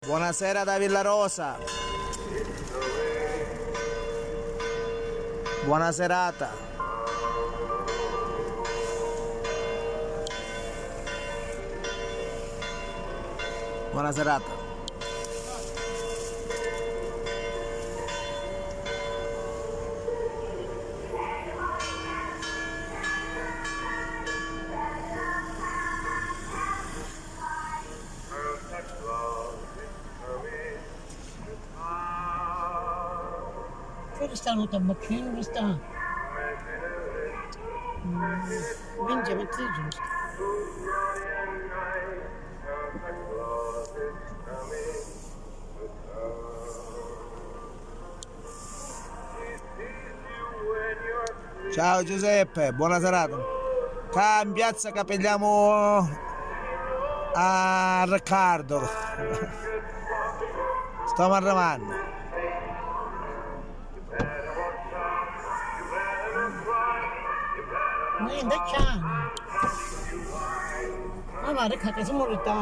Buonasera da Villarosa. Buona serata. Buona serata. Dove stanno i tabacchini? Dove sta? Vince, metti giusto. Ciao Giuseppe, buona serata. Qua in piazza capelliamo a Riccardo. Stiamo arrivando. Noi in Dacciano. Ma Riccardo, siamo in ritardo.